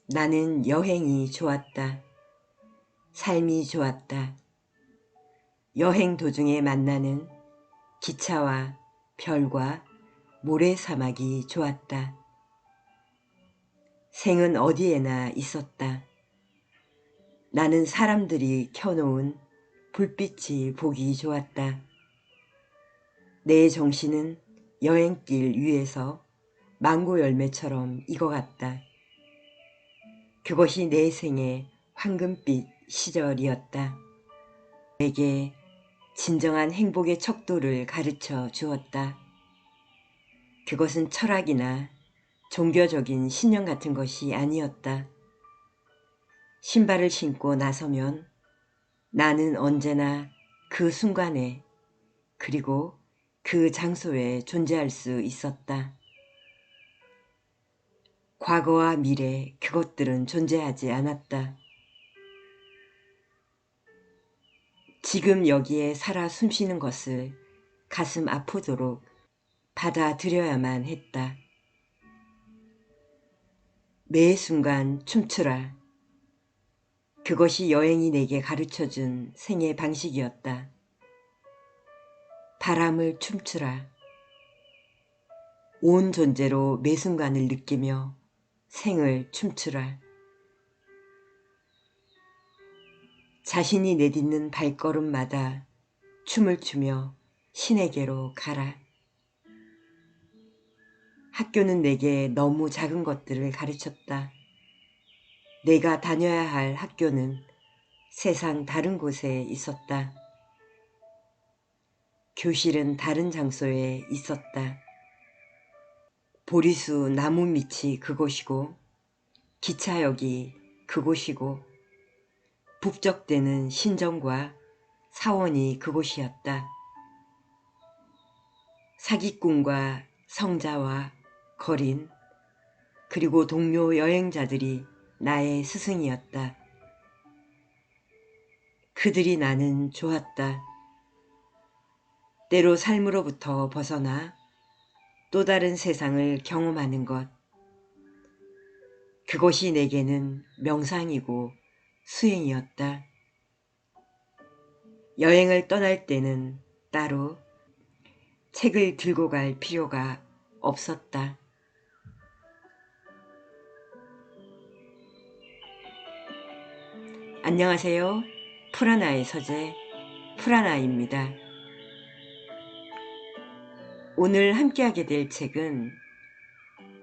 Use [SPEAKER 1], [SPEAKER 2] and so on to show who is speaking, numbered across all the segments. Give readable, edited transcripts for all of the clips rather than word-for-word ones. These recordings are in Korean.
[SPEAKER 1] 나는 여행이 좋았다. 삶이 좋았다. 여행 도중에 만나는 기차와 별과 모래사막이 좋았다. 생은 어디에나 있었다. 나는 사람들이 켜놓은 불빛이 보기 좋았다. 내 정신은 여행길 위에서 망고 열매처럼 익어갔다. 그것이 내 생의 황금빛 시절이었다. 내게 진정한 행복의 척도를 가르쳐 주었다. 그것은 철학이나 종교적인 신념 같은 것이 아니었다. 신발을 신고 나서면 나는 언제나 그 순간에 그리고 그 장소에 존재할 수 있었다. 과거와 미래 그것들은 존재하지 않았다. 지금 여기에 살아 숨쉬는 것을 가슴 아프도록 받아들여야만 했다. 매 순간 춤추라. 그것이 여행이 내게 가르쳐준 생의 방식이었다. 바람을 춤추라. 온 존재로 매 순간을 느끼며 생을 춤추라. 자신이 내딛는 발걸음마다 춤을 추며 신에게로 가라. 학교는 내게 너무 작은 것들을 가르쳤다. 내가 다녀야 할 학교는 세상 다른 곳에 있었다. 교실은 다른 장소에 있었다. 보리수 나무 밑이 그곳이고 기차역이 그곳이고 북적대는 신정과 사원이 그곳이었다. 사기꾼과 성자와 거린 그리고 동료 여행자들이 나의 스승이었다. 그들이 나는 좋았다. 때로 삶으로부터 벗어나 또 다른 세상을 경험하는 것. 그것이 내게는 명상이고 수행이었다. 여행을 떠날 때는 따로 책을 들고 갈 필요가 없었다. 안녕하세요. 프라나의 서재 프라나입니다. 오늘 함께하게 될 책은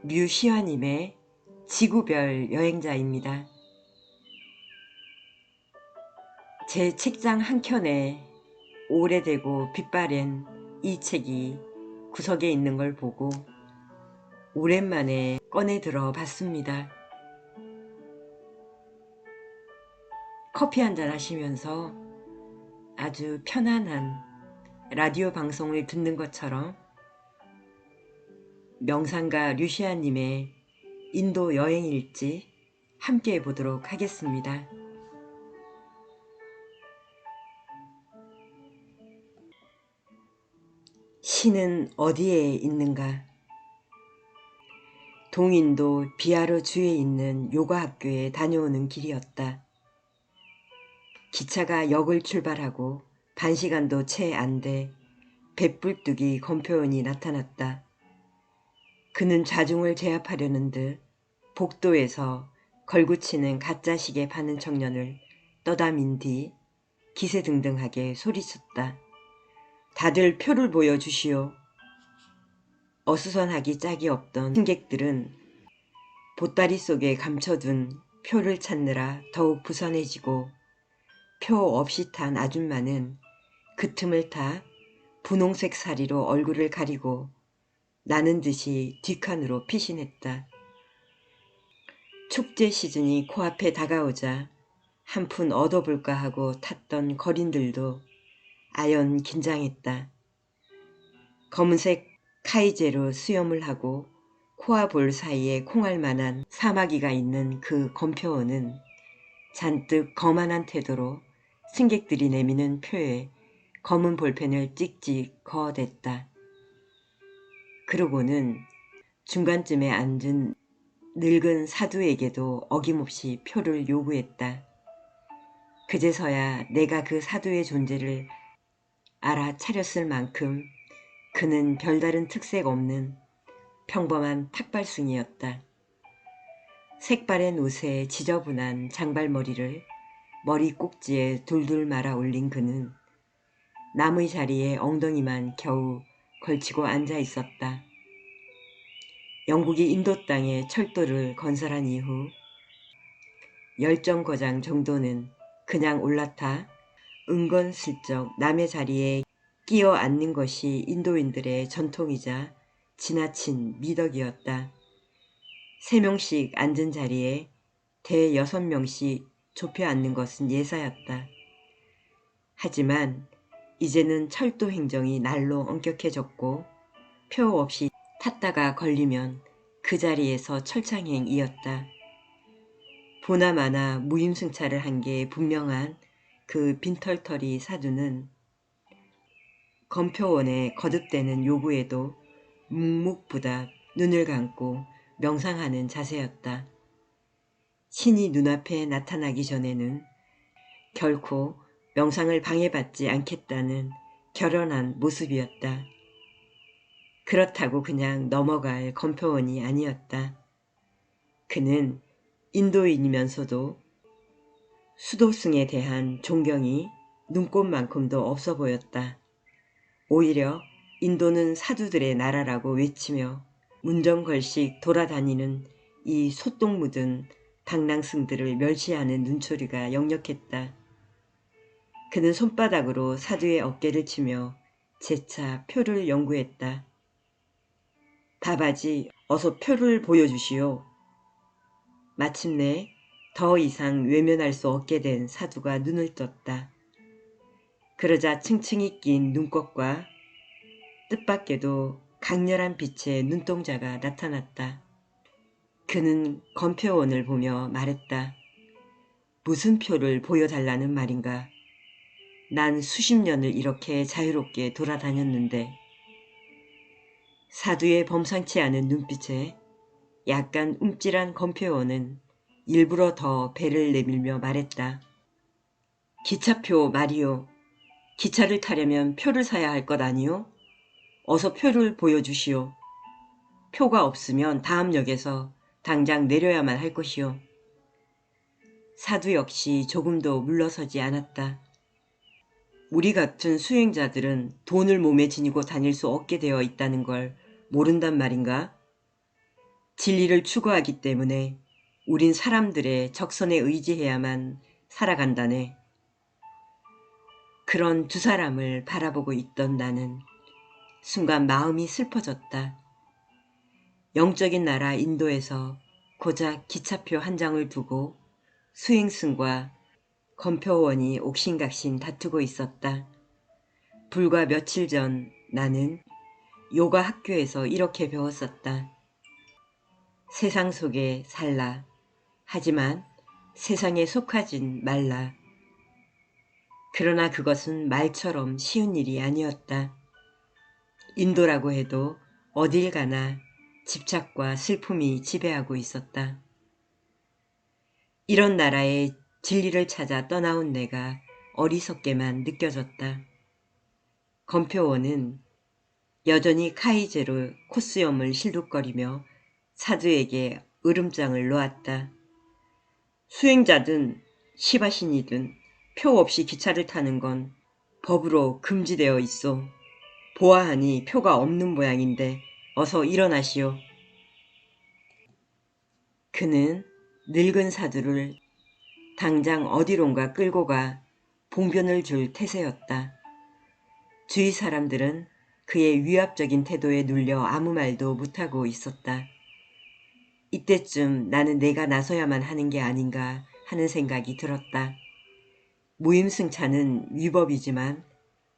[SPEAKER 1] 류시화님의 지구별 여행자입니다. 제 책장 한켠에 오래되고 빛바랜 이 책이 구석에 있는 걸 보고 오랜만에 꺼내 들어 봤습니다. 커피 한잔 하시면서 아주 편안한 라디오 방송을 듣는 것처럼 명상가 류시아님의 인도 여행일지 함께 해보도록 하겠습니다. 신은 어디에 있는가? 동인도 비하르 주에 있는 요가 학교에 다녀오는 길이었다. 기차가 역을 출발하고 반시간도 채 안 돼 백불뚝이 검표원이 나타났다. 그는 좌중을 제압하려는 듯 복도에서 걸구치는 가짜 시계 파는 청년을 떠다민 뒤 기세등등하게 소리쳤다. 다들 표를 보여주시오. 어수선하기 짝이 없던 승객들은 보따리 속에 감춰둔 표를 찾느라 더욱 부선해지고 표 없이 탄 아줌마는 그 틈을 타 분홍색 사리로 얼굴을 가리고 나는 듯이 뒷칸으로 피신했다. 축제 시즌이 코앞에 다가오자 한 푼 얻어볼까 하고 탔던 거린들도 아연 긴장했다. 검은색 카이제로 수염을 하고 코와 볼 사이에 콩알만한 사마귀가 있는 그 검표원은 잔뜩 거만한 태도로 승객들이 내미는 표에 검은 볼펜을 찍찍 그어댔다. 그러고는 중간쯤에 앉은 늙은 사두에게도 어김없이 표를 요구했다. 그제서야 내가 그 사두의 존재를 알아차렸을 만큼 그는 별다른 특색 없는 평범한 탁발숭이였다. 색바랜 옷에 지저분한 장발머리를 머리 꼭지에 둘둘 말아 올린 그는 나무의 자리에 엉덩이만 겨우 걸치고 앉아 있었다. 영국이 인도 땅에 철도를 건설한 이후 10정거장 정도는 그냥 올라타 은근슬쩍 남의 자리에 끼어 앉는 것이 인도인들의 전통이자 지나친 미덕이었다. 3명씩 앉은 자리에 대 6명씩 좁혀 앉는 것은 예사였다. 하지만 이제는 철도 행정이 날로 엄격해졌고 표 없이 탔다가 걸리면 그 자리에서 철창행이었다. 보나마나 무임승차를 한 게 분명한 그 빈털터리 사두는 검표원의 거듭되는 요구에도 묵묵부답 눈을 감고 명상하는 자세였다. 신이 눈앞에 나타나기 전에는 결코 명상을 방해받지 않겠다는 결연한 모습이었다. 그렇다고 그냥 넘어갈 검표원이 아니었다. 그는 인도인이면서도 수도승에 대한 존경이 눈꽃만큼도 없어 보였다. 오히려 인도는 사두들의 나라라고 외치며 문정걸식 돌아다니는 이 소똥 묻은 당랑승들을 멸시하는 눈초리가 역력했다. 그는 손바닥으로 사두의 어깨를 치며 재차 표를 연구했다. 바바지, 어서 표를 보여주시오. 마침내 더 이상 외면할 수 없게 된 사두가 눈을 떴다. 그러자 층층이 낀 눈꽃과 뜻밖에도 강렬한 빛의 눈동자가 나타났다. 그는 검표원을 보며 말했다. 무슨 표를 보여달라는 말인가? 난 수십 년을 이렇게 자유롭게 돌아다녔는데. 사두의 범상치 않은 눈빛에 약간 움찔한 검표원은 일부러 더 배를 내밀며 말했다. 기차표 말이오. 기차를 타려면 표를 사야 할 것 아니오? 어서 표를 보여주시오. 표가 없으면 다음 역에서 당장 내려야만 할 것이오. 사두 역시 조금도 물러서지 않았다. 우리 같은 수행자들은 돈을 몸에 지니고 다닐 수 없게 되어 있다는 걸 모른단 말인가? 진리를 추구하기 때문에 우린 사람들의 적선에 의지해야만 살아간다네. 그런 두 사람을 바라보고 있던 나는 순간 마음이 슬퍼졌다. 영적인 나라 인도에서 고작 기차표 한 장을 두고 수행승과 검표원이 옥신각신 다투고 있었다. 불과 며칠 전 나는 요가 학교에서 이렇게 배웠었다. 세상 속에 살라. 하지만 세상에 속하진 말라. 그러나 그것은 말처럼 쉬운 일이 아니었다. 인도라고 해도 어딜 가나 집착과 슬픔이 지배하고 있었다. 이런 나라에 진리를 찾아 떠나온 내가 어리석게만 느껴졌다. 검표원은 여전히 카이제로 코수염을 실룩거리며 사두에게 으름장을 놓았다. 수행자든 시바신이든 표 없이 기차를 타는 건 법으로 금지되어 있어. 보아하니 표가 없는 모양인데 어서 일어나시오. 그는 늙은 사두를 당장 어디론가 끌고 가 봉변을 줄 태세였다. 주위 사람들은 그의 위압적인 태도에 눌려 아무 말도 못하고 있었다. 이때쯤 나는 내가 나서야만 하는 게 아닌가 하는 생각이 들었다. 무임승차는 위법이지만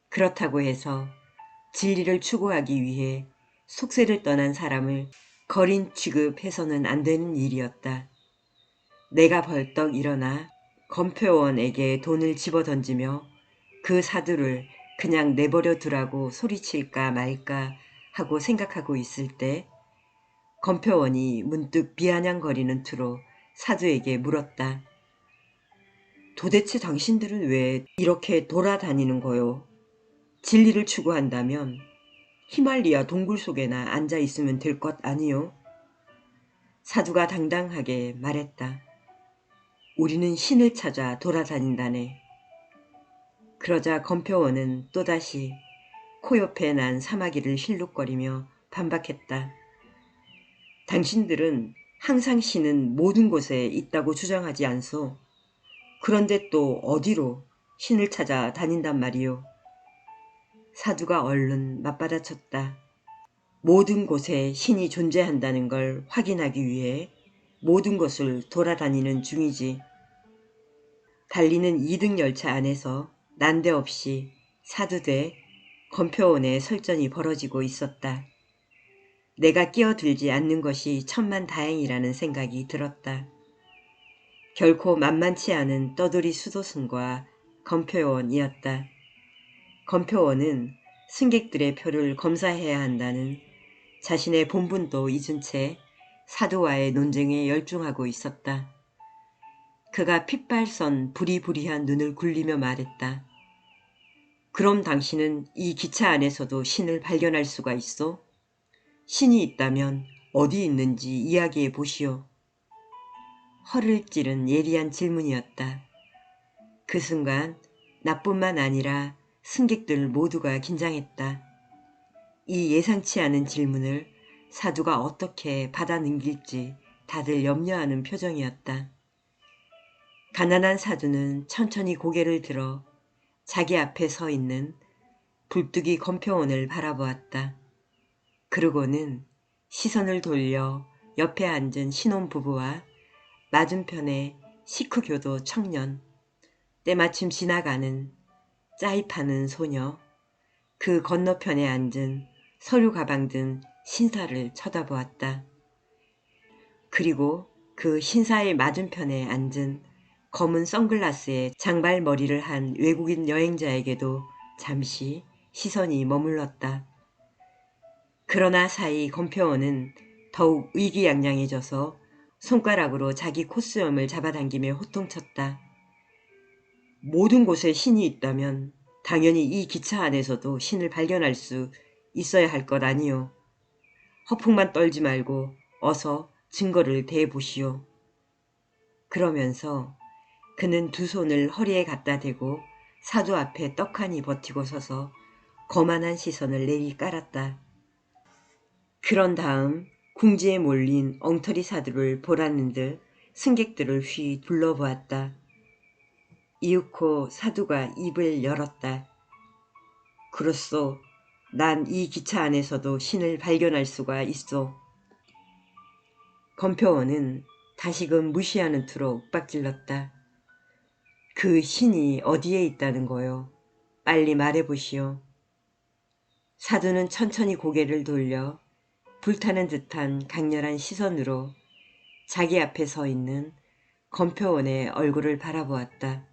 [SPEAKER 1] 그렇다고 해서 진리를 추구하기 위해 속세를 떠난 사람을 거린 취급해서는 안 되는 일이었다. 내가 벌떡 일어나 검표원에게 돈을 집어던지며 그 사두를 그냥 내버려 두라고 소리칠까 말까 하고 생각하고 있을 때 검표원이 문득 비아냥거리는 투로 사두에게 물었다. 도대체 당신들은 왜 이렇게 돌아다니는 거요? 진리를 추구한다면 히말리아 동굴 속에나 앉아 있으면 될 것 아니요? 사두가 당당하게 말했다. 우리는 신을 찾아 돌아다닌다네. 그러자 검표원은 또다시 코옆에 난 사마귀를 힐룩거리며 반박했다. 당신들은 항상 신은 모든 곳에 있다고 주장하지 않소. 그런데 또 어디로 신을 찾아 다닌단 말이오. 사두가 얼른 맞받아쳤다. 모든 곳에 신이 존재한다는 걸 확인하기 위해 모든 곳을 돌아다니는 중이지. 달리는 2등 열차 안에서 난데없이 사두대 검표원의 설전이 벌어지고 있었다. 내가 끼어들지 않는 것이 천만다행이라는 생각이 들었다. 결코 만만치 않은 떠돌이 수도승과 검표원이었다. 검표원은 승객들의 표를 검사해야 한다는 자신의 본분도 잊은 채 사두와의 논쟁에 열중하고 있었다. 그가 핏발선 부리부리한 눈을 굴리며 말했다. 그럼 당신은 이 기차 안에서도 신을 발견할 수가 있어? 신이 있다면 어디 있는지 이야기해 보시오. 허를 찌른 예리한 질문이었다. 그 순간 나뿐만 아니라 승객들 모두가 긴장했다. 이 예상치 않은 질문을 사두가 어떻게 받아 넘길지 다들 염려하는 표정이었다. 가난한 사두는 천천히 고개를 들어 자기 앞에 서 있는 불뚝이 검표원을 바라보았다. 그러고는 시선을 돌려 옆에 앉은 신혼부부와 맞은편에 시크교도 청년, 때마침 지나가는 짜입하는 소녀, 그 건너편에 앉은 서류 가방 든 신사를 쳐다보았다. 그리고 그 신사의 맞은편에 앉은 검은 선글라스에 장발머리를 한 외국인 여행자에게도 잠시 시선이 머물렀다. 그러나 사이 검표원은 더욱 의기양양해져서 손가락으로 자기 콧수염을 잡아당기며 호통쳤다. 모든 곳에 신이 있다면 당연히 이 기차 안에서도 신을 발견할 수 있어야 할 것 아니오. 허풍만 떨지 말고 어서 증거를 대보시오. 그러면서 그는 두 손을 허리에 갖다 대고 사두 앞에 떡하니 버티고 서서 거만한 시선을 내리 깔았다. 그런 다음 궁지에 몰린 엉터리 사두를 보라는 듯 승객들을 휘 둘러보았다. 이윽고 사두가 입을 열었다. 그렇소. 난 이 기차 안에서도 신을 발견할 수가 있어. 검표원은 다시금 무시하는 투로 윽박질렀다. 그 신이 어디에 있다는 거요? 빨리 말해보시오. 사두는 천천히 고개를 돌려 불타는 듯한 강렬한 시선으로 자기 앞에 서 있는 검표원의 얼굴을 바라보았다.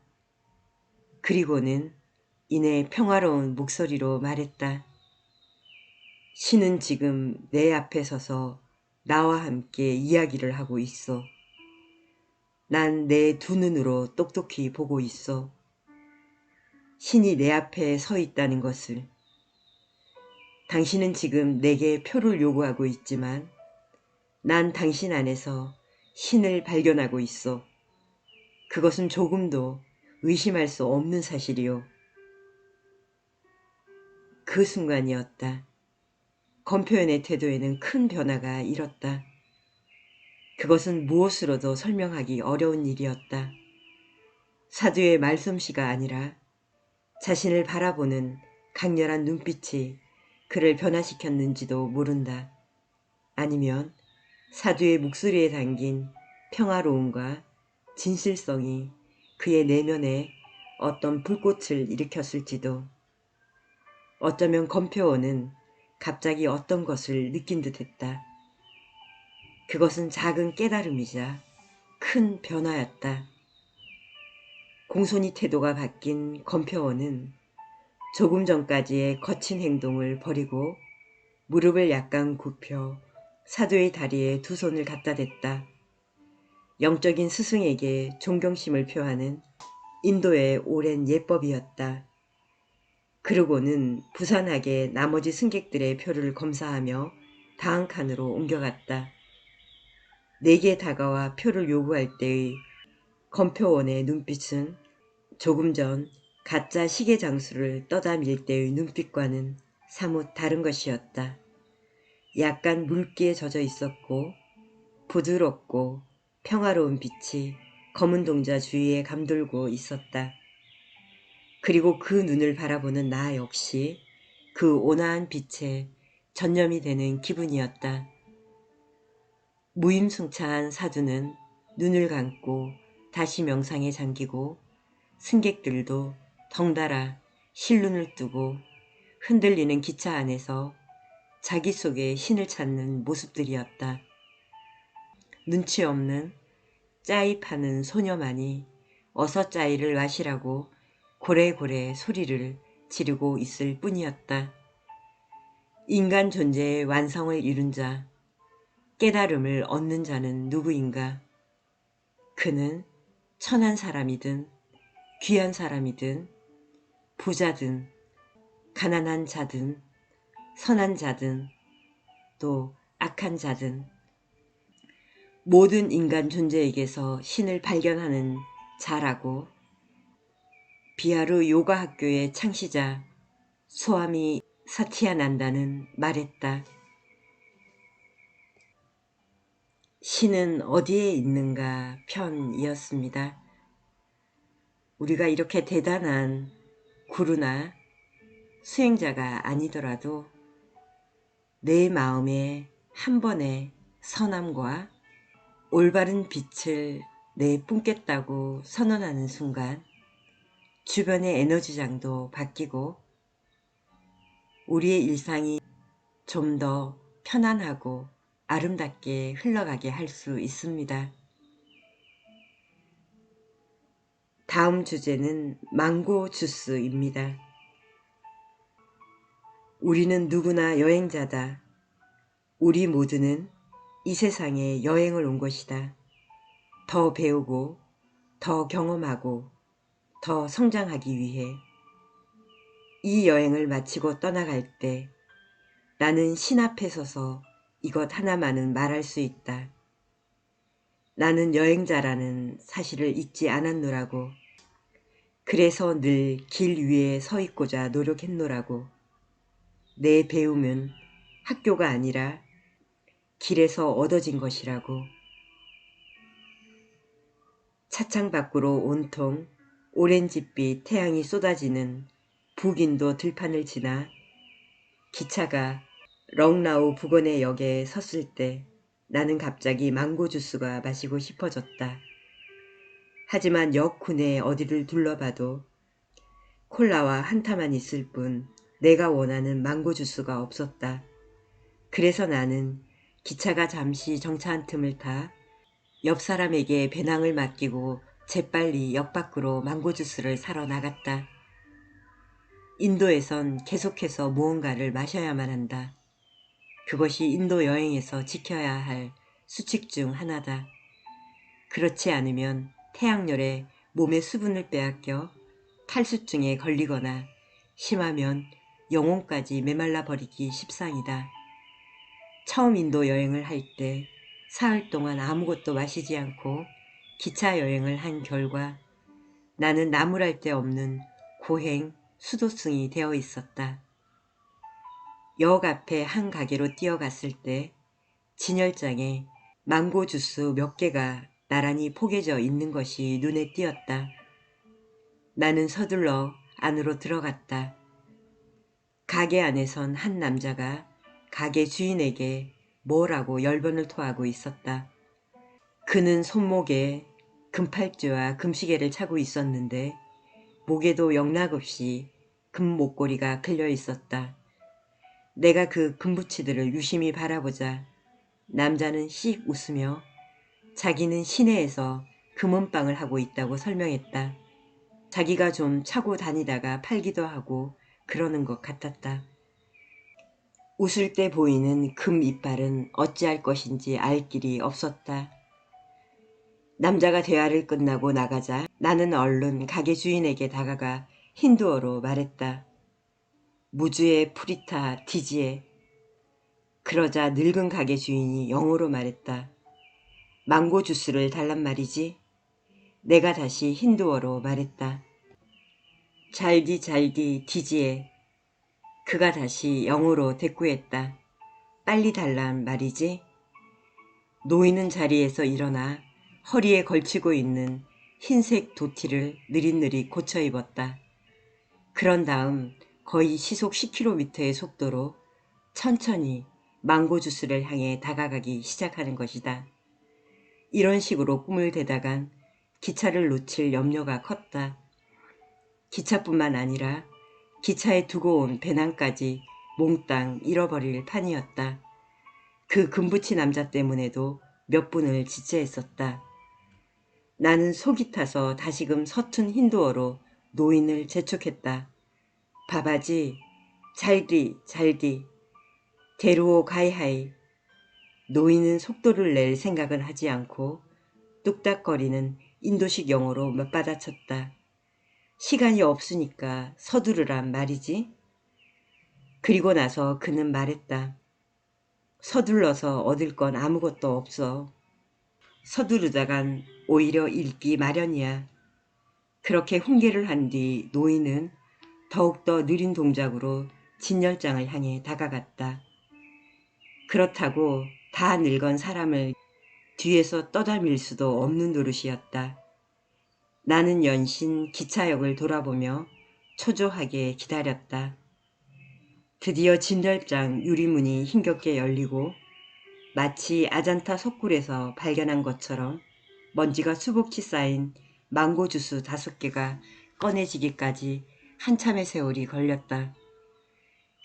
[SPEAKER 1] 그리고는 이내 평화로운 목소리로 말했다. 신은 지금 내 앞에 서서 나와 함께 이야기를 하고 있어. 난 내 두 눈으로 똑똑히 보고 있어. 신이 내 앞에 서 있다는 것을. 당신은 지금 내게 표를 요구하고 있지만 난 당신 안에서 신을 발견하고 있어. 그것은 조금도 의심할 수 없는 사실이요. 그 순간이었다. 검표원의 태도에는 큰 변화가 일었다. 그것은 무엇으로도 설명하기 어려운 일이었다. 사두의 말솜씨가 아니라 자신을 바라보는 강렬한 눈빛이 그를 변화시켰는지도 모른다. 아니면 사두의 목소리에 담긴 평화로움과 진실성이 그의 내면에 어떤 불꽃을 일으켰을지도. 어쩌면 검표원은 갑자기 어떤 것을 느낀 듯했다. 그것은 작은 깨달음이자 큰 변화였다. 공손히 태도가 바뀐 검표원은 조금 전까지의 거친 행동을 버리고 무릎을 약간 굽혀 사도의 다리에 두 손을 갖다 댔다. 영적인 스승에게 존경심을 표하는 인도의 오랜 예법이었다. 그러고는 부산하게 나머지 승객들의 표를 검사하며 다음 칸으로 옮겨갔다. 내게 다가와 표를 요구할 때의 검표원의 눈빛은 조금 전 가짜 시계 장수를 떠다 밀 때의 눈빛과는 사뭇 다른 것이었다. 약간 물기에 젖어 있었고 부드럽고 평화로운 빛이 검은 동자 주위에 감돌고 있었다. 그리고 그 눈을 바라보는 나 역시 그 온화한 빛에 전념이 되는 기분이었다. 무임승차한 사두는 눈을 감고 다시 명상에 잠기고 승객들도 덩달아 실눈을 뜨고 흔들리는 기차 안에서 자기 속에 신을 찾는 모습들이었다. 눈치 없는 짜이 파는 소녀만이 어서 짜이를 마시라고 고래고래 소리를 지르고 있을 뿐이었다. 인간 존재의 완성을 이룬 자, 깨달음을 얻는 자는 누구인가? 그는 천한 사람이든 귀한 사람이든 부자든 가난한 자든 선한 자든 또 악한 자든 모든 인간 존재에게서 신을 발견하는 자라고 비하르 요가 학교의 창시자 소아미 사티아난다는 말했다. 신은 어디에 있는가 편이었습니다. 우리가 이렇게 대단한 구루나 수행자가 아니더라도 내 마음에 한 번의 선함과 올바른 빛을 내뿜겠다고 선언하는 순간 주변의 에너지장도 바뀌고 우리의 일상이 좀 더 편안하고 아름답게 흘러가게 할 수 있습니다. 다음 주제는 망고 주스입니다. 우리는 누구나 여행자다. 우리 모두는 이 세상에 여행을 온 것이다. 더 배우고, 더 경험하고, 더 성장하기 위해 이 여행을 마치고 떠나갈 때 나는 신 앞에 서서 이것 하나만은 말할 수 있다. 나는 여행자라는 사실을 잊지 않았노라고. 그래서 늘 길 위에 서 있고자 노력했노라고. 내 배움은 학교가 아니라 길에서 얻어진 것이라고. 차창 밖으로 온통 오렌지빛 태양이 쏟아지는 북인도 들판을 지나 기차가 렁라우 북원의 역에 섰을 때 나는 갑자기 망고 주스가 마시고 싶어졌다. 하지만 역 구내 어디를 둘러봐도 콜라와 한타만 있을 뿐 내가 원하는 망고 주스가 없었다. 그래서 나는 기차가 잠시 정차한 틈을 타 옆 사람에게 배낭을 맡기고 재빨리 역 밖으로 망고 주스를 사러 나갔다. 인도에선 계속해서 무언가를 마셔야만 한다. 그것이 인도 여행에서 지켜야 할 수칙 중 하나다. 그렇지 않으면 태양열에 몸의 수분을 빼앗겨 탈수증에 걸리거나 심하면 영혼까지 메말라 버리기 십상이다. 처음 인도 여행을 할 때 사흘 동안 아무것도 마시지 않고 기차 여행을 한 결과 나는 나무랄 데 없는 고행 수도승이 되어 있었다. 역 앞에 한 가게로 뛰어갔을 때 진열장에 망고 주스 몇 개가 나란히 포개져 있는 것이 눈에 띄었다. 나는 서둘러 안으로 들어갔다. 가게 안에선 한 남자가 가게 주인에게 뭐라고 열번을 토하고 있었다. 그는 손목에 금팔찌와 금시계를 차고 있었는데 목에도 영락없이 금 목걸이가 걸려 있었다. 내가 그 금붙이들을 유심히 바라보자 남자는 씩 웃으며 자기는 시내에서 금은방을 하고 있다고 설명했다. 자기가 좀 차고 다니다가 팔기도 하고 그러는 것 같았다. 웃을 때 보이는 금 이빨은 어찌할 것인지 알 길이 없었다. 남자가 대화를 끝나고 나가자 나는 얼른 가게 주인에게 다가가 힌두어로 말했다. 무주의 프리타 디지에. 그러자 늙은 가게 주인이 영어로 말했다. 망고 주스를 달란 말이지. 내가 다시 힌두어로 말했다. 잘디 잘디 디지에. 그가 다시 영어로 대꾸했다. 빨리 달란 말이지. 노인은 자리에서 일어나 허리에 걸치고 있는 흰색 도티를 느릿느릿 고쳐 입었다. 그런 다음 거의 시속 10km의 속도로 천천히 망고 주스를 향해 다가가기 시작하는 것이다. 이런 식으로 꿈을 대다간 기차를 놓칠 염려가 컸다. 기차뿐만 아니라 기차에 두고 온 배낭까지 몽땅 잃어버릴 판이었다. 그 금붙이 남자 때문에도 몇 분을 지체했었다. 나는 속이 타서 다시금 서툰 힌두어로 노인을 재촉했다. 바바지, 잘디, 잘디, 데루오 가이하이. 노인은 속도를 낼 생각은 하지 않고 뚝딱거리는 인도식 영어로 맞받아쳤다. 시간이 없으니까 서두르란 말이지. 그리고 나서 그는 말했다. 서둘러서 얻을 건 아무것도 없어. 서두르다간 오히려 잃기 마련이야. 그렇게 훈계를 한 뒤 노인은 더욱더 느린 동작으로 진열장을 향해 다가갔다. 그렇다고 다 늙은 사람을 뒤에서 떠담일 수도 없는 노릇이었다. 나는 연신 기차역을 돌아보며 초조하게 기다렸다. 드디어 진열장 유리문이 힘겹게 열리고 마치 아잔타 석굴에서 발견한 것처럼 먼지가 수북히 쌓인 망고 주스 5개가 꺼내지기까지 한참의 세월이 걸렸다.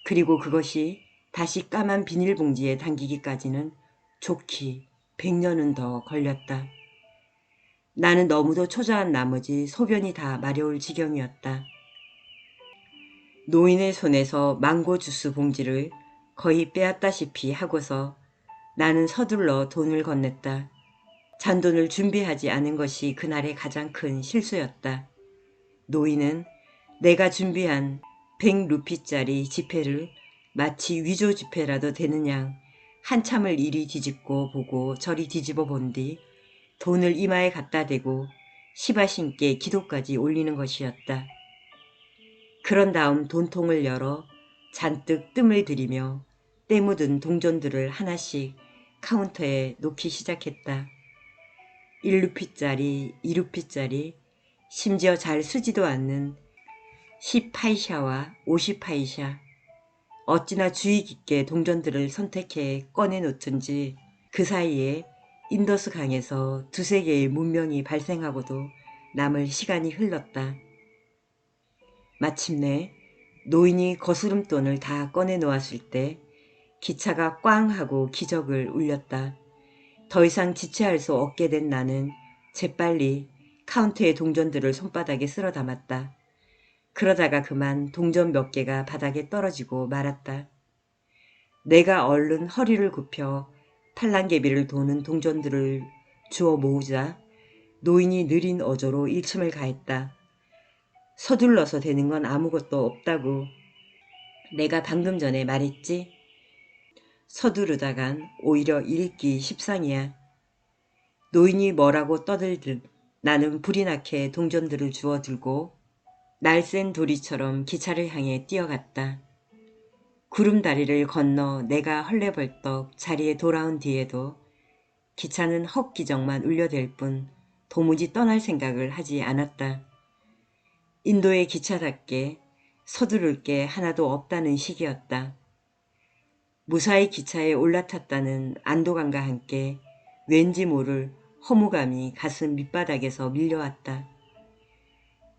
[SPEAKER 1] 그리고 그것이 다시 까만 비닐봉지에 담기기까지는 좋기 100년은 더 걸렸다. 나는 너무도 초조한 나머지 소변이 다 마려울 지경이었다. 노인의 손에서 망고 주스 봉지를 거의 빼앗다시피 하고서 나는 서둘러 돈을 건넸다. 잔돈을 준비하지 않은 것이 그날의 가장 큰 실수였다. 노인은 내가 준비한 100루피짜리 지폐를 마치 위조 지폐라도 되는 양 한참을 이리 뒤집고 보고 저리 뒤집어 본 뒤 돈을 이마에 갖다 대고 시바신께 기도까지 올리는 것이었다. 그런 다음 돈통을 열어 잔뜩 뜸을 들이며 때 묻은 동전들을 하나씩 카운터에 놓기 시작했다. 1루피짜리, 2루피짜리, 심지어 잘 쓰지도 않는 10파이샤와 50파이샤. 어찌나 주의 깊게 동전들을 선택해 꺼내놓든지 그 사이에 인더스 강에서 2~3개의 문명이 발생하고도 남을 시간이 흘렀다. 마침내 노인이 거스름돈을 다 꺼내놓았을 때 기차가 꽝 하고 기적을 울렸다. 더 이상 지체할 수 없게 된 나는 재빨리 카운터의 동전들을 손바닥에 쓸어 담았다. 그러다가 그만 동전 몇 개가 바닥에 떨어지고 말았다. 내가 얼른 허리를 굽혀 팔랑개비를 도는 동전들을 주워 모으자 노인이 느린 어조로 일침을 가했다. 서둘러서 되는 건 아무것도 없다고. 내가 방금 전에 말했지? 서두르다간 오히려 잃기 십상이야. 노인이 뭐라고 떠들듯 나는 불이 나게 동전들을 주워 들고 날쌘 도리처럼 기차를 향해 뛰어갔다. 구름다리를 건너 내가 헐레벌떡 자리에 돌아온 뒤에도 기차는 헛기적만 울려댈 뿐 도무지 떠날 생각을 하지 않았다. 인도의 기차답게 서두를 게 하나도 없다는 시기였다. 무사히 기차에 올라탔다는 안도감과 함께 왠지 모를 허무감이 가슴 밑바닥에서 밀려왔다.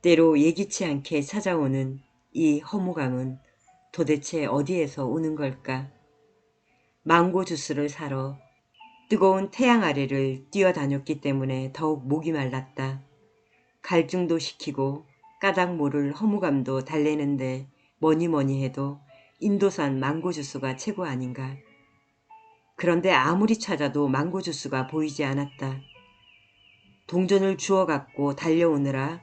[SPEAKER 1] 때로 예기치 않게 찾아오는 이 허무감은 도대체 어디에서 오는 걸까? 망고 주스를 사러 뜨거운 태양 아래를 뛰어다녔기 때문에 더욱 목이 말랐다. 갈증도 식히고 까닭 모를 허무감도 달래는데 뭐니 해도 인도산 망고 주스가 최고 아닌가. 그런데 아무리 찾아도 망고 주스가 보이지 않았다. 동전을 주워 갖고 달려오느라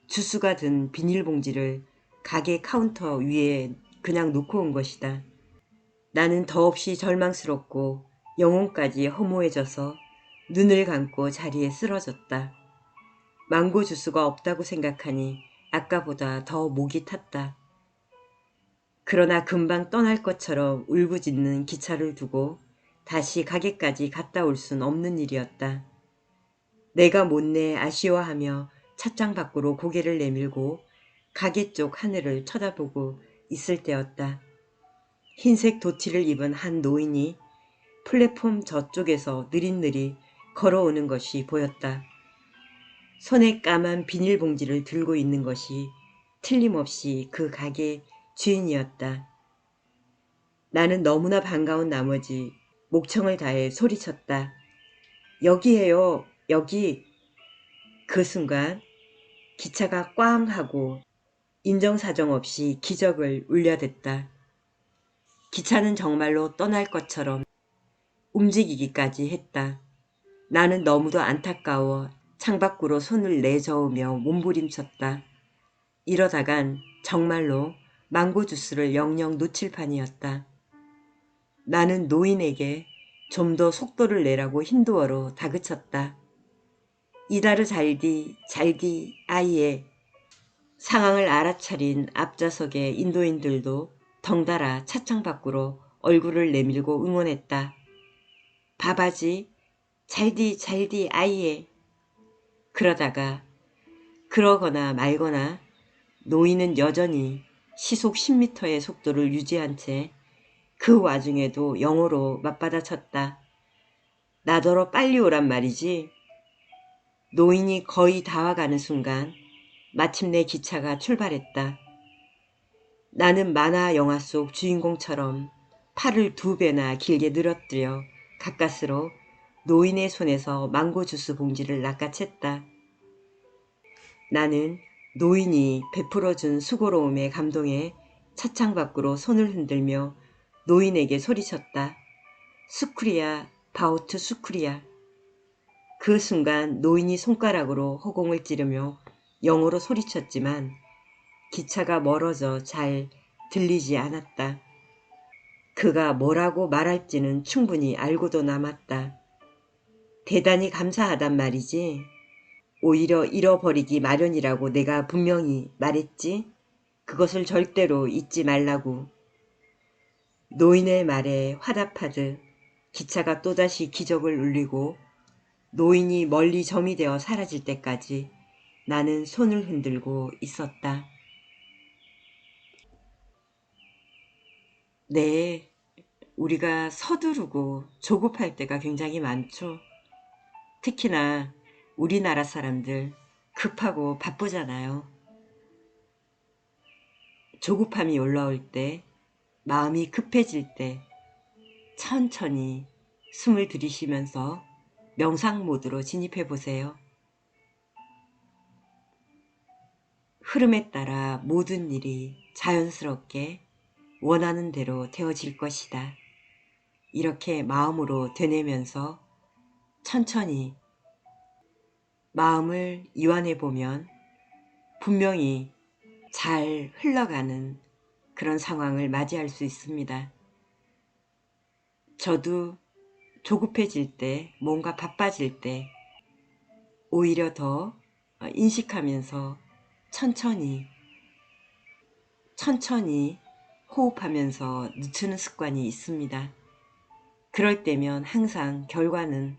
[SPEAKER 1] 주스가 든 비닐봉지를 가게 카운터 위에 그냥 놓고 온 것이다. 나는 더없이 절망스럽고 영혼까지 허무해져서 눈을 감고 자리에 쓰러졌다. 망고 주스가 없다고 생각하니 아까보다 더 목이 탔다. 그러나 금방 떠날 것처럼 울부짖는 기차를 두고 다시 가게까지 갔다 올 순 없는 일이었다. 내가 못내 아쉬워하며 찻장 밖으로 고개를 내밀고 가게 쪽 하늘을 쳐다보고 있을 때였다. 흰색 도티를 입은 한 노인이 플랫폼 저쪽에서 느릿느릿 걸어오는 것이 보였다. 손에 까만 비닐봉지를 들고 있는 것이 틀림없이 그 가게 주인이었다. 나는 너무나 반가운 나머지 목청을 다해 소리쳤다. 여기에요, 여기. 그 순간 기차가 꽝 하고 인정사정 없이 기적을 울려댔다. 기차는 정말로 떠날 것처럼 움직이기까지 했다. 나는 너무도 안타까워 창밖으로 손을 내저으며 몸부림쳤다. 이러다간 정말로 망고 주스를 영영 놓칠 판이었다. 나는 노인에게 좀 더 속도를 내라고 힌두어로 다그쳤다. 이다르 잘디 잘디 아이에. 상황을 알아차린 앞좌석의 인도인들도 덩달아 차창 밖으로 얼굴을 내밀고 응원했다. 바바지 잘디 잘디 아이에. 그러다가 그러거나 말거나 노인은 여전히 시속 10m의 속도를 유지한 채 그 와중에도 영어로 맞받아쳤다. 나더러 빨리 오란 말이지. 노인이 거의 다 와가는 순간 마침내 기차가 출발했다. 나는 만화 영화 속 주인공처럼 팔을 2배나 길게 늘어뜨려 가까스로 노인의 손에서 망고 주스 봉지를 낚아챘다. 나는 노인이 베풀어준 수고로움에 감동해 차창 밖으로 손을 흔들며 노인에게 소리쳤다. 수크리야, 바우트 수크리야. 그 순간 노인이 손가락으로 허공을 찌르며 영어로 소리쳤지만 기차가 멀어져 잘 들리지 않았다. 그가 뭐라고 말할지는 충분히 알고도 남았다. 대단히 감사하단 말이지. 오히려 잃어버리기 마련이라고 내가 분명히 말했지. 그것을 절대로 잊지 말라고. 노인의 말에 화답하듯 기차가 또다시 기적을 울리고 노인이 멀리 점이 되어 사라질 때까지 나는 손을 흔들고 있었다. 네, 우리가 서두르고 조급할 때가 굉장히 많죠. 특히나 우리나라 사람들 급하고 바쁘잖아요. 조급함이 올라올 때, 마음이 급해질 때 천천히 숨을 들이쉬면서 명상 모드로 진입해 보세요. 흐름에 따라 모든 일이 자연스럽게 원하는 대로 되어질 것이다. 이렇게 마음으로 되뇌면서 천천히 마음을 이완해 보면 분명히 잘 흘러가는 그런 상황을 맞이할 수 있습니다. 저도 조급해질 때, 뭔가 바빠질 때 오히려 더 인식하면서 천천히 호흡하면서 늦추는 습관이 있습니다. 그럴 때면 항상 결과는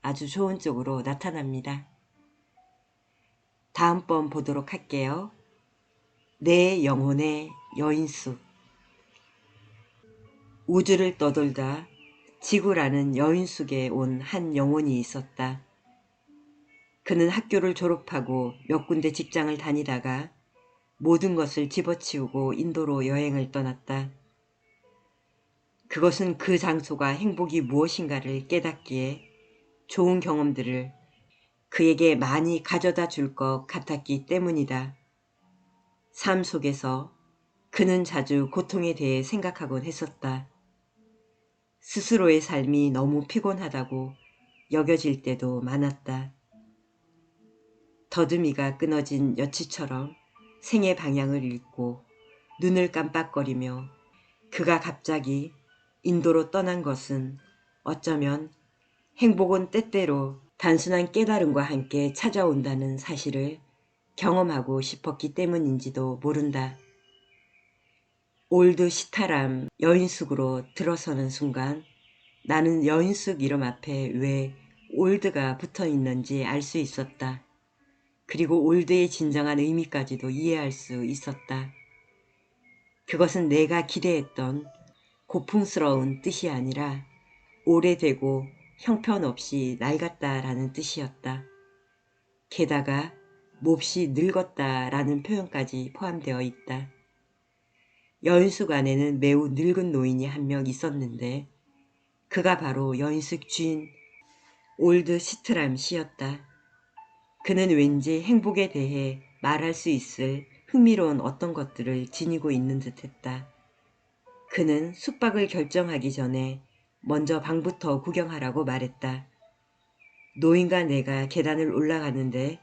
[SPEAKER 1] 아주 좋은 쪽으로 나타납니다. 다음번 보도록 할게요. 내 영혼의 여인숙. 우주를 떠돌다 지구라는 여인숙에 온 한 영혼이 있었다. 그는 학교를 졸업하고 몇 군데 직장을 다니다가 모든 것을 집어치우고 인도로 여행을 떠났다. 그것은 그 장소가 행복이 무엇인가를 깨닫기에 좋은 경험들을 그에게 많이 가져다 줄 것 같았기 때문이다. 삶 속에서 그는 자주 고통에 대해 생각하곤 했었다. 스스로의 삶이 너무 피곤하다고 여겨질 때도 많았다. 더듬이가 끊어진 여치처럼 생의 방향을 잃고 눈을 깜빡거리며 그가 갑자기 인도로 떠난 것은 어쩌면 행복은 때때로 단순한 깨달음과 함께 찾아온다는 사실을 경험하고 싶었기 때문인지도 모른다. 올드 시타람 여인숙으로 들어서는 순간 나는 여인숙 이름 앞에 왜 올드가 붙어 있는지 알 수 있었다. 그리고 올드의 진정한 의미까지도 이해할 수 있었다. 그것은 내가 기대했던 고풍스러운 뜻이 아니라 오래되고 형편없이 낡았다라는 뜻이었다. 게다가 몹시 늙었다라는 표현까지 포함되어 있다. 여인숙 안에는 매우 늙은 노인이 한 명 있었는데 그가 바로 여인숙 주인 올드 시트람 씨였다. 그는 왠지 행복에 대해 말할 수 있을 흥미로운 어떤 것들을 지니고 있는 듯했다. 그는 숙박을 결정하기 전에 먼저 방부터 구경하라고 말했다. 노인과 내가 계단을 올라가는데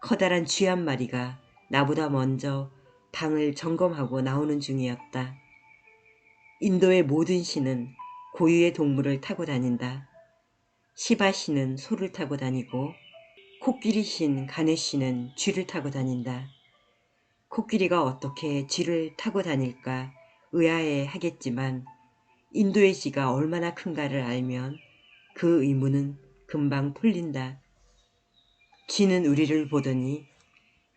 [SPEAKER 1] 커다란 쥐 한 마리가 나보다 먼저 방을 점검하고 나오는 중이었다. 인도의 모든 신은 고유의 동물을 타고 다닌다. 시바 신은 소를 타고 다니고 코끼리 신 가네시는 쥐를 타고 다닌다. 코끼리가 어떻게 쥐를 타고 다닐까 의아해 하겠지만 인도의 쥐가 얼마나 큰가를 알면 그 의문은 금방 풀린다. 쥐는 우리를 보더니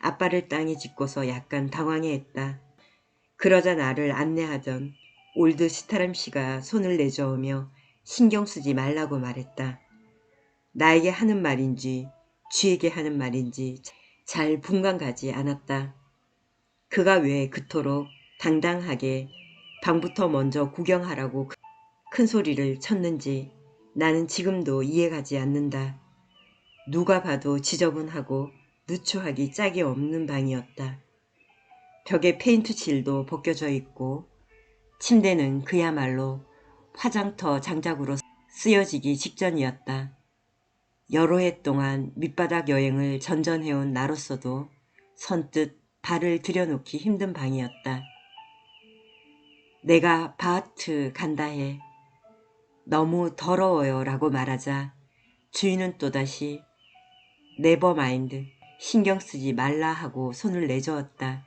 [SPEAKER 1] 앞발을 땅에 짚고서 약간 당황해했다. 그러자 나를 안내하던 올드 시타람 씨가 손을 내저으며 신경 쓰지 말라고 말했다. 나에게 하는 말인지 쥐에게 하는 말인지 잘 분간가지 않았다. 그가 왜 그토록 당당하게 방부터 먼저 구경하라고 큰 소리를 쳤는지 나는 지금도 이해가지 않는다. 누가 봐도 지저분하고 누추하기 짝이 없는 방이었다. 벽에 페인트 칠도 벗겨져 있고 침대는 그야말로 화장터 장작으로 쓰여지기 직전이었다. 여러 해 동안 밑바닥 여행을 전전해온 나로서도 선뜻 발을 들여놓기 힘든 방이었다. 내가 바하트 간다 해. 너무 더러워요 라고 말하자 주인은 또다시 네버마인드 신경 쓰지 말라 하고 손을 내저었다.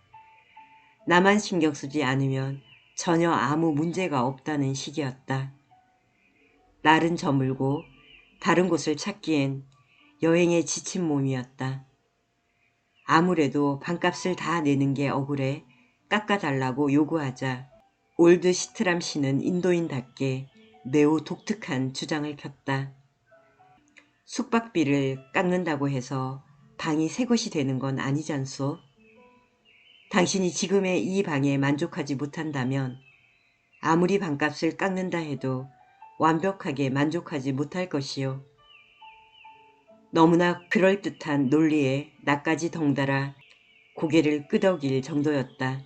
[SPEAKER 1] 나만 신경 쓰지 않으면 전혀 아무 문제가 없다는 식이었다. 날은 저물고 다른 곳을 찾기엔 여행에 지친 몸이었다. 아무래도 방값을 다 내는 게 억울해 깎아달라고 요구하자 올드 시트람 씨는 인도인답게 매우 독특한 주장을 폈다. 숙박비를 깎는다고 해서 방이 새 곳이 되는 건 아니잖소. 당신이 지금의 이 방에 만족하지 못한다면 아무리 방값을 깎는다 해도 완벽하게 만족하지 못할 것이요. 너무나 그럴듯한 논리에 나까지 덩달아 고개를 끄덕일 정도였다.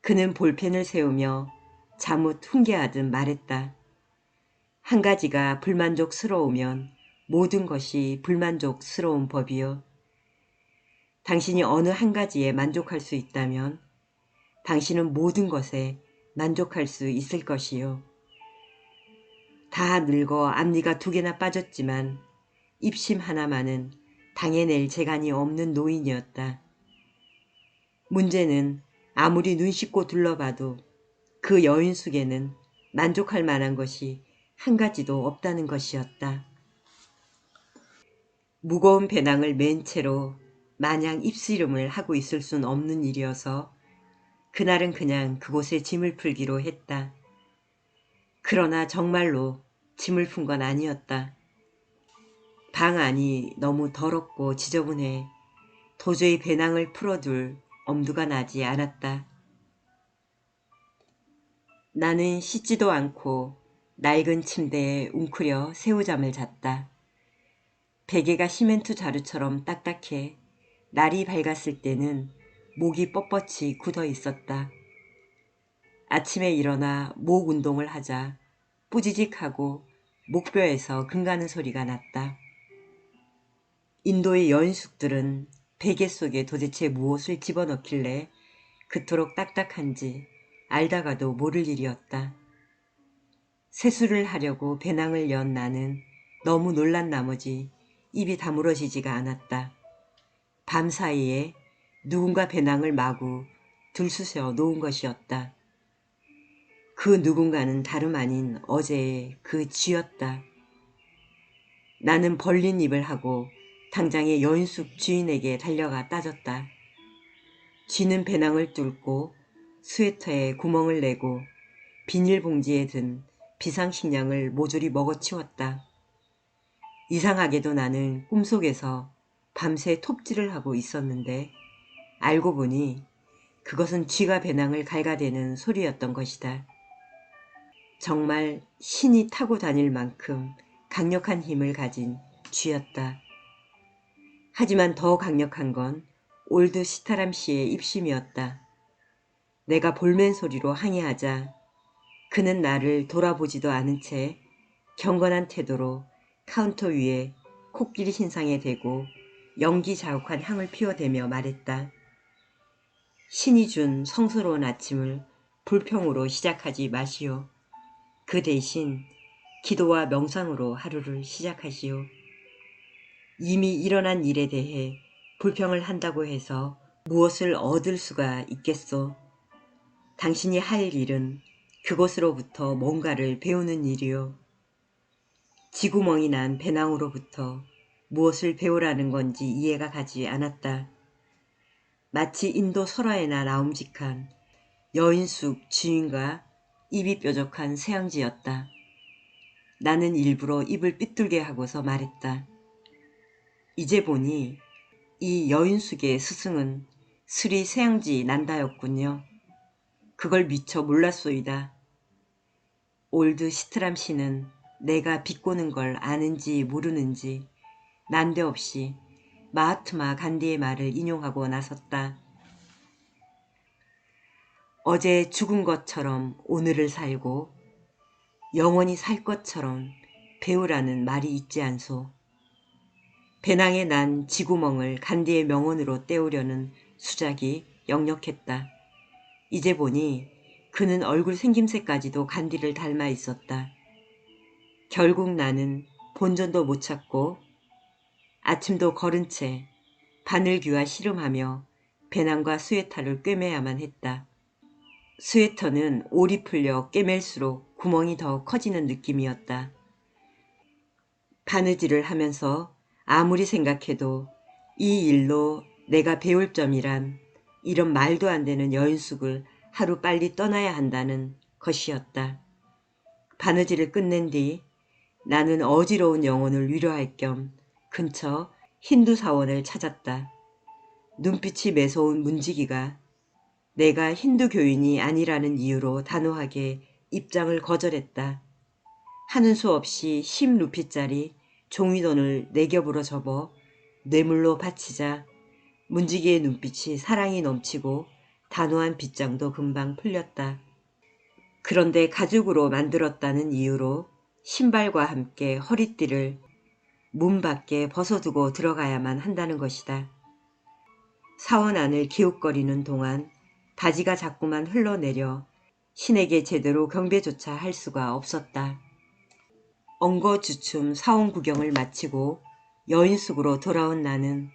[SPEAKER 1] 그는 볼펜을 세우며 자뭇 훈계하듯 말했다. 한 가지가 불만족스러우면 모든 것이 불만족스러운 법이요. 당신이 어느 한 가지에 만족할 수 있다면 당신은 모든 것에 만족할 수 있을 것이요. 다 늙어 앞니가 2개나 빠졌지만 입심 하나만은 당해낼 재간이 없는 노인이었다. 문제는 아무리 눈 씻고 둘러봐도 그 여인숙에는 만족할 만한 것이 한 가지도 없다는 것이었다. 무거운 배낭을 맨 채로 마냥 입씨름을 하고 있을 순 없는 일이어서 그날은 그냥 그곳에 짐을 풀기로 했다. 그러나 정말로 짐을 푼 건 아니었다. 방 안이 너무 더럽고 지저분해 도저히 배낭을 풀어둘 엄두가 나지 않았다. 나는 씻지도 않고 낡은 침대에 웅크려 새우잠을 잤다. 베개가 시멘트 자루처럼 딱딱해 날이 밝았을 때는 목이 뻣뻣이 굳어 있었다. 아침에 일어나 목 운동을 하자 뿌지직하고 목뼈에서 금 가는 소리가 났다. 인도의 여인숙들은 베개 속에 도대체 무엇을 집어넣길래 그토록 딱딱한지 알다가도 모를 일이었다. 세수를 하려고 배낭을 연 나는 너무 놀란 나머지 입이 다물어지지가 않았다. 밤사이에 누군가 배낭을 마구 들쑤셔 놓은 것이었다. 그 누군가는 다름 아닌 어제의 그 쥐였다. 나는 벌린 입을 하고 당장에 여인숙 주인에게 달려가 따졌다. 쥐는 배낭을 뚫고 스웨터에 구멍을 내고 비닐봉지에 든 비상식량을 모조리 먹어치웠다. 이상하게도 나는 꿈속에서 밤새 톱질을 하고 있었는데 알고 보니 그것은 쥐가 배낭을 갉아대는 소리였던 것이다. 정말 신이 타고 다닐 만큼 강력한 힘을 가진 쥐였다. 하지만 더 강력한 건 올드 시타람 씨의 입심이었다. 내가 볼멘 소리로 항의하자 그는 나를 돌아보지도 않은 채 경건한 태도로 카운터 위에 코끼리 신상에 대고 연기자욱한 향을 피워대며 말했다. 신이 준 성스러운 아침을 불평으로 시작하지 마시오. 그 대신 기도와 명상으로 하루를 시작하시오. 이미 일어난 일에 대해 불평을 한다고 해서 무엇을 얻을 수가 있겠소. 당신이 할 일은 그곳으로부터 뭔가를 배우는 일이오. 쥐구멍이 난 배낭으로부터 무엇을 배우라는 건지 이해가 가지 않았다. 마치 인도 설화에나 나옴직한 여인숙 주인과 입이 뾰족한 세앙지였다. 나는 일부러 입을 삐뚤게 하고서 말했다. 이제 보니 이 여인숙의 스승은 스리 세앙지 난다였군요. 그걸 미처 몰랐소이다. 올드 시트람 씨는 내가 비꼬는 걸 아는지 모르는지 난데없이 마하트마 간디의 말을 인용하고 나섰다. 어제 죽은 것처럼 오늘을 살고 영원히 살 것처럼 배우라는 말이 있지 않소. 배낭에 난 쥐구멍을 간디의 명언으로 때우려는 수작이 역력했다. 이제 보니 그는 얼굴 생김새까지도 간디를 닮아 있었다. 결국 나는 본전도 못 찾고 아침도 걸은 채 바늘귀와 씨름하며 배낭과 스웨터를 꿰매야만 했다. 스웨터는 올이 풀려 꿰맬수록 구멍이 더 커지는 느낌이었다. 바느질을 하면서 아무리 생각해도 이 일로 내가 배울 점이란 이런 말도 안 되는 여인숙을 하루 빨리 떠나야 한다는 것이었다. 바느질을 끝낸 뒤 나는 어지러운 영혼을 위로할 겸 근처 힌두 사원을 찾았다. 눈빛이 매서운 문지기가 내가 힌두 교인이 아니라는 이유로 단호하게 입장을 거절했다. 하는 수 없이 10루피짜리 종이돈을 네 겹으로 접어 뇌물로 바치자 문지기의 눈빛이 사랑이 넘치고 단호한 빗장도 금방 풀렸다. 그런데 가죽으로 만들었다는 이유로 신발과 함께 허리띠를 문 밖에 벗어두고 들어가야만 한다는 것이다. 사원 안을 기웃거리는 동안 바지가 자꾸만 흘러내려 신에게 제대로 경배조차 할 수가 없었다. 엉거주춤 사원 구경을 마치고 여인숙으로 돌아온 나는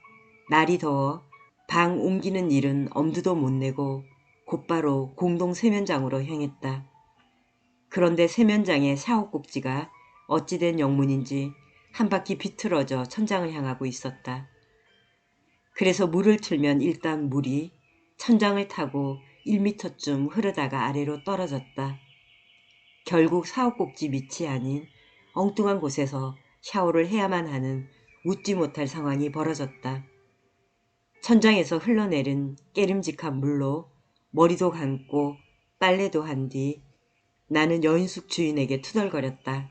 [SPEAKER 1] 날이 더워 방 옮기는 일은 엄두도 못 내고 곧바로 공동 세면장으로 향했다. 그런데 세면장의 샤워 꼭지가 어찌된 영문인지 한 바퀴 비틀어져 천장을 향하고 있었다. 그래서 물을 틀면 일단 물이 천장을 타고 1미터쯤 흐르다가 아래로 떨어졌다. 결국 샤워 꼭지 밑이 아닌 엉뚱한 곳에서 샤워를 해야만 하는 웃지 못할 상황이 벌어졌다. 천장에서 흘러내린 깨름직한 물로 머리도 감고 빨래도 한 뒤 나는 여인숙 주인에게 투덜거렸다.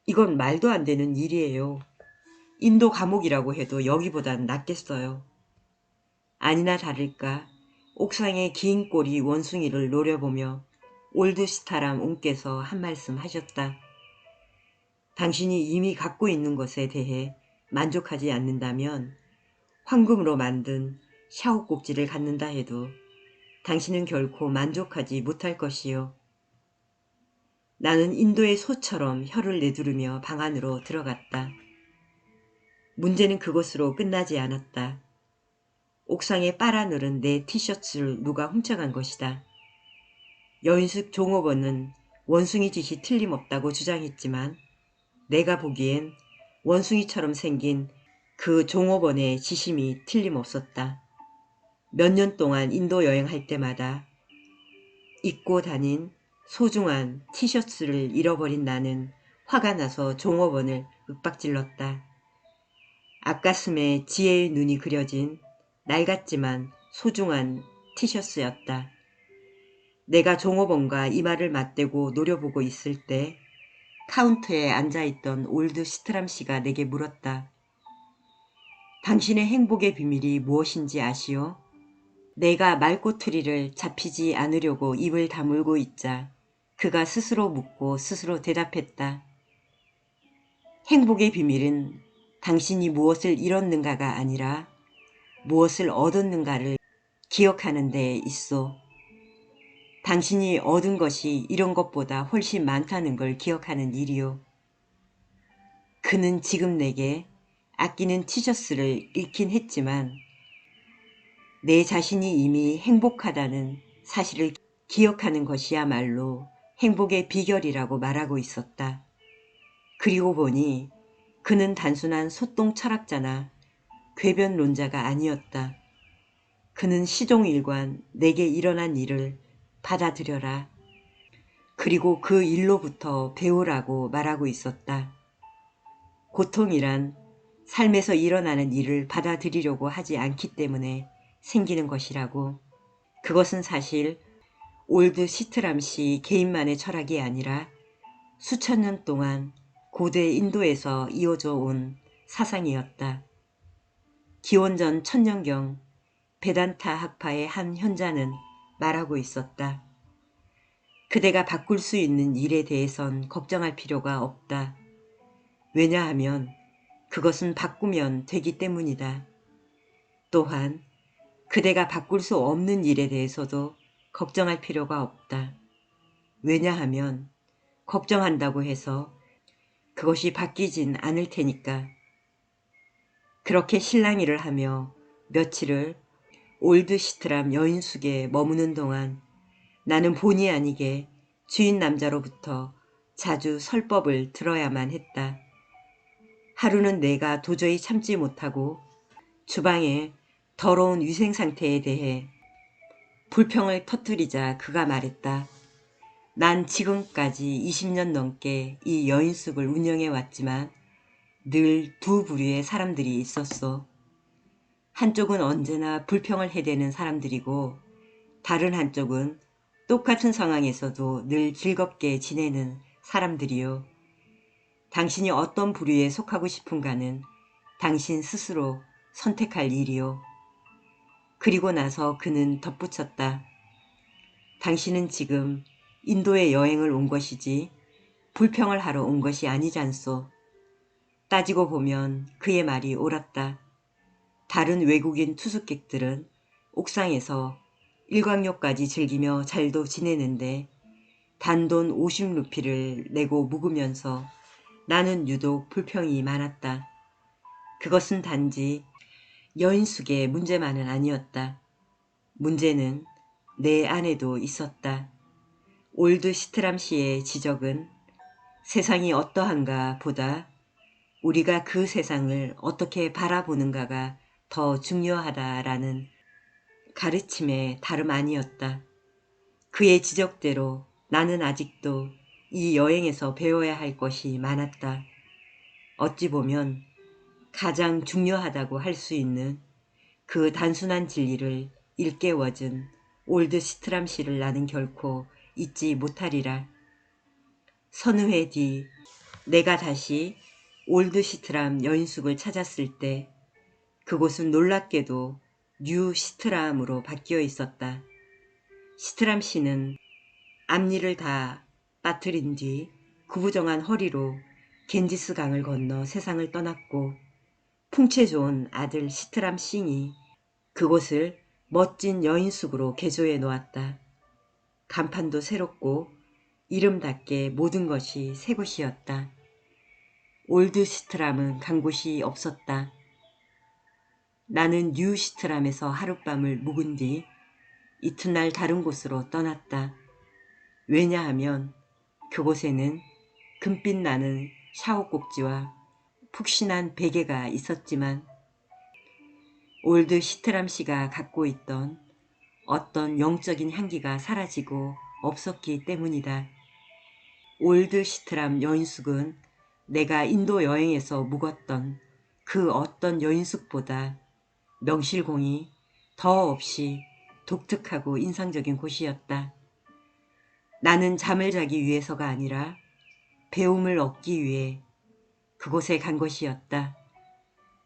[SPEAKER 1] 이건 말도 안 되는 일이에요. 인도 감옥이라고 해도 여기보단 낫겠어요. 아니나 다를까 옥상의 긴 꼬리 원숭이를 노려보며 올드시타람 옹께서 한 말씀 하셨다. 당신이 이미 갖고 있는 것에 대해 만족하지 않는다면 황금으로 만든 샤오꼭지를 갖는다 해도 당신은 결코 만족하지 못할 것이요. 나는 인도의 소처럼 혀를 내두르며 방 안으로 들어갔다. 문제는 그것으로 끝나지 않았다. 옥상에 빨아늘은 내 티셔츠를 누가 훔쳐간 것이다. 여인숙 종업원은 원숭이 짓이 틀림없다고 주장했지만 내가 보기엔 원숭이처럼 생긴 그 종업원의 지심이 틀림없었다. 몇 년 동안 인도 여행할 때마다 입고 다닌 소중한 티셔츠를 잃어버린 나는 화가 나서 종업원을 윽박질렀다. 앞가슴에 지혜의 눈이 그려진 낡았지만 소중한 티셔츠였다. 내가 종업원과 이마를 맞대고 노려보고 있을 때 카운터에 앉아있던 올드 시트람 씨가 내게 물었다. 당신의 행복의 비밀이 무엇인지 아시오? 내가 말꼬투리를 잡히지 않으려고 입을 다물고 있자 그가 스스로 묻고 스스로 대답했다. 행복의 비밀은 당신이 무엇을 잃었는가가 아니라 무엇을 얻었는가를 기억하는 데 있소. 당신이 얻은 것이 이런 것보다 훨씬 많다는 걸 기억하는 일이요. 그는 지금 내게 아끼는 티셔츠를 잃긴 했지만 내 자신이 이미 행복하다는 사실을 기억하는 것이야말로 행복의 비결이라고 말하고 있었다. 그리고 보니 그는 단순한 소똥 철학자나 궤변론자가 아니었다. 그는 시종일관 내게 일어난 일을 받아들여라. 그리고 그 일로부터 배우라고 말하고 있었다. 고통이란 삶에서 일어나는 일을 받아들이려고 하지 않기 때문에 생기는 것이라고. 그것은 사실 올드 시트람 씨 개인만의 철학이 아니라 수천 년 동안 고대 인도에서 이어져 온 사상이었다. 기원전 천년경 베단타 학파의 한 현자는 말하고 있었다. 그대가 바꿀 수 있는 일에 대해선 걱정할 필요가 없다. 왜냐하면 그것은 바꾸면 되기 때문이다. 또한 그대가 바꿀 수 없는 일에 대해서도 걱정할 필요가 없다. 왜냐하면 걱정한다고 해서 그것이 바뀌진 않을 테니까. 그렇게 실랑이를 하며 며칠을 올드시트람 여인숙에 머무는 동안 나는 본의 아니게 주인 남자로부터 자주 설법을 들어야만 했다. 하루는 내가 도저히 참지 못하고 주방의 더러운 위생 상태에 대해 불평을 터뜨리자 그가 말했다. 난 지금까지 20년 넘게 이 여인숙을 운영해 왔지만 늘 두 부류의 사람들이 있었어. 한쪽은 언제나 불평을 해대는 사람들이고 다른 한쪽은 똑같은 상황에서도 늘 즐겁게 지내는 사람들이요. 당신이 어떤 부류에 속하고 싶은가는 당신 스스로 선택할 일이요. 그리고 나서 그는 덧붙였다. 당신은 지금 인도에 여행을 온 것이지 불평을 하러 온 것이 아니잖소. 따지고 보면 그의 말이 옳았다. 다른 외국인 투숙객들은 옥상에서 일광욕까지 즐기며 잘도 지내는데 단돈 50루피를 내고 묵으면서 나는 유독 불평이 많았다. 그것은 단지 여인숙의 문제만은 아니었다. 문제는 내 안에도 있었다. 올드 시트람 씨의 지적은 세상이 어떠한가 보다 우리가 그 세상을 어떻게 바라보는가가 더 중요하다라는 가르침의 다름 아니었다. 그의 지적대로 나는 아직도 이 여행에서 배워야 할 것이 많았다. 어찌 보면 가장 중요하다고 할 수 있는 그 단순한 진리를 일깨워준 올드 시트람 씨를 나는 결코 잊지 못하리라. 서너 해 뒤 내가 다시 올드 시트람 여인숙을 찾았을 때 그곳은 놀랍게도 뉴 시트람으로 바뀌어 있었다. 시트람 씨는 앞니를 다 빠뜨린 뒤 구부정한 허리로 겐지스 강을 건너 세상을 떠났고, 풍채 좋은 아들 시트람 싱이 그곳을 멋진 여인숙으로 개조해 놓았다. 간판도 새롭고 이름답게 모든 것이 새 곳이었다. 올드 시트람은 간 곳이 없었다. 나는 뉴 시트람에서 하룻밤을 묵은 뒤 이튿날 다른 곳으로 떠났다. 왜냐하면 그곳에는 금빛 나는 샤워꼭지와 푹신한 베개가 있었지만 올드 시트람 씨가 갖고 있던 어떤 영적인 향기가 사라지고 없었기 때문이다. 올드 시트람 여인숙은 내가 인도 여행에서 묵었던 그 어떤 여인숙보다 명실공히 더없이 독특하고 인상적인 곳이었다. 나는 잠을 자기 위해서가 아니라 배움을 얻기 위해 그곳에 간 것이었다.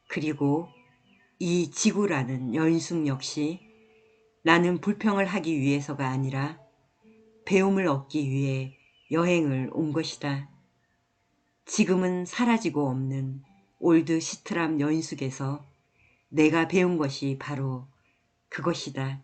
[SPEAKER 1] 그리고 이 지구라는 여인숙 역시 나는 불평을 하기 위해서가 아니라 배움을 얻기 위해 여행을 온 것이다. 지금은 사라지고 없는 올드 시트람 여인숙에서 내가 배운 것이 바로 그것이다.